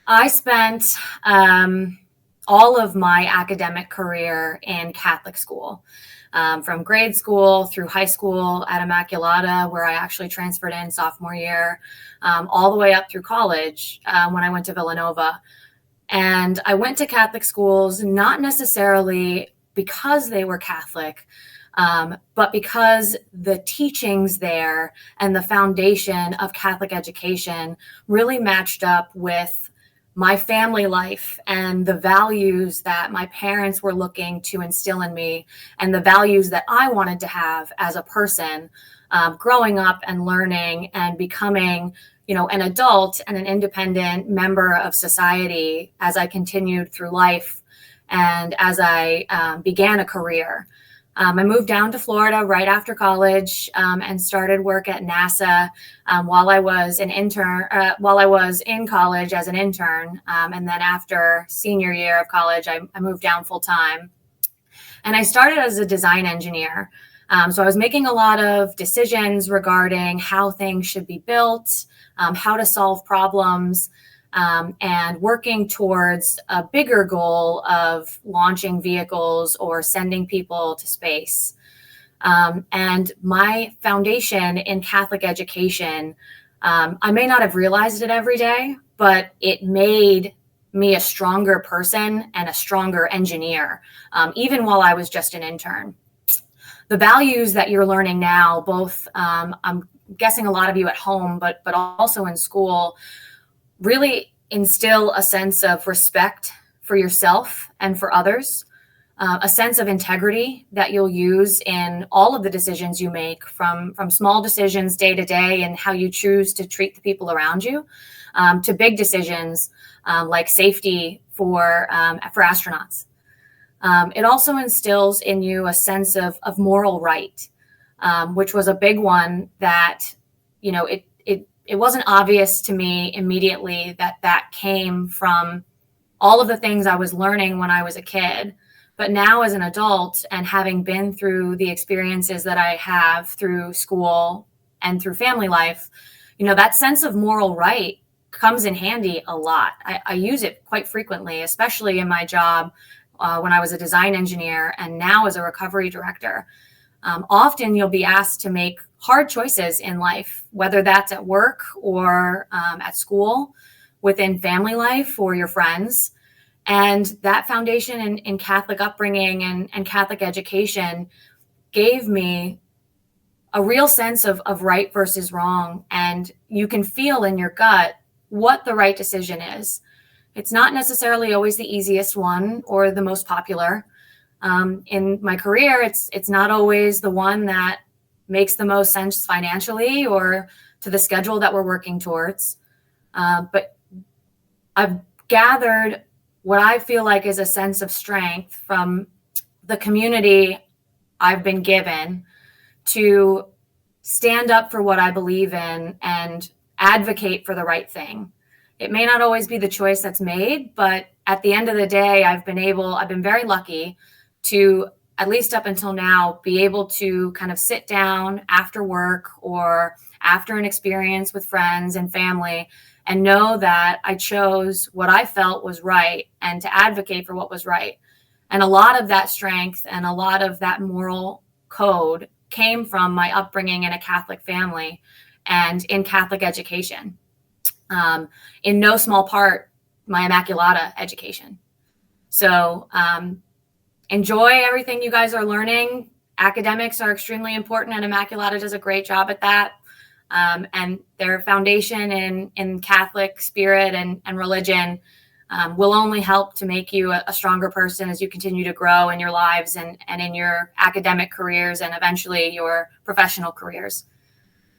I spent all of my academic career in Catholic school, from grade school through high school at Immaculata, where I actually transferred in sophomore year, all the way up through college when I went to Villanova. And I went to Catholic schools not necessarily because they were Catholic, but because the teachings there and the foundation of Catholic education really matched up with my family life and the values that my parents were looking to instill in me and the values that I wanted to have as a person, growing up and learning and becoming, an adult and an independent member of society as I continued through life and as I began a career. I moved down to Florida right after college and started work at NASA while I was in college as an intern. And then after senior year of college, I moved down full time. And I started as a design engineer. So I was making a lot of decisions regarding how things should be built, how to solve problems, and working towards a bigger goal of launching vehicles or sending people to space. And my foundation in Catholic education, I may not have realized it every day, but it made me a stronger person and a stronger engineer, even while I was just an intern. The values that you're learning now, both I'm guessing a lot of you at home, but also in school, really instill a sense of respect for yourself and for others, a sense of integrity that you'll use in all of the decisions you make, from small decisions day to day and how you choose to treat the people around you, to big decisions like safety for astronauts. It also instills in you a sense of moral right, which was a big one that, it wasn't obvious to me immediately that came from all of the things I was learning when I was a kid. But now as an adult and having been through the experiences that I have through school and through family life, that sense of moral right comes in handy a lot. I use it quite frequently, especially in my job when I was a design engineer and now as a recovery director. Often you'll be asked to make hard choices in life, whether that's at work or at school, within family life or your friends. And that foundation in Catholic upbringing and Catholic education gave me a real sense of right versus wrong. And you can feel in your gut what the right decision is. It's not necessarily always the easiest one or the most popular. In my career, it's not always the one that makes the most sense financially or to the schedule that we're working towards. But I've gathered what I feel like is a sense of strength from the community I've been given to stand up for what I believe in and advocate for the right thing. It may not always be the choice that's made, but at the end of the day, I've been very lucky to, at least up until now, be able to kind of sit down after work or after an experience with friends and family and know that I chose what I felt was right and to advocate for what was right. And a lot of that strength and a lot of that moral code came from my upbringing in a Catholic family and in Catholic education. In no small part, my Immaculata education. So enjoy everything you guys are learning. Academics are extremely important, and Immaculata does a great job at that. And their foundation in Catholic spirit and religion will only help to make you a stronger person as you continue to grow in your lives and in your academic careers and eventually your professional careers.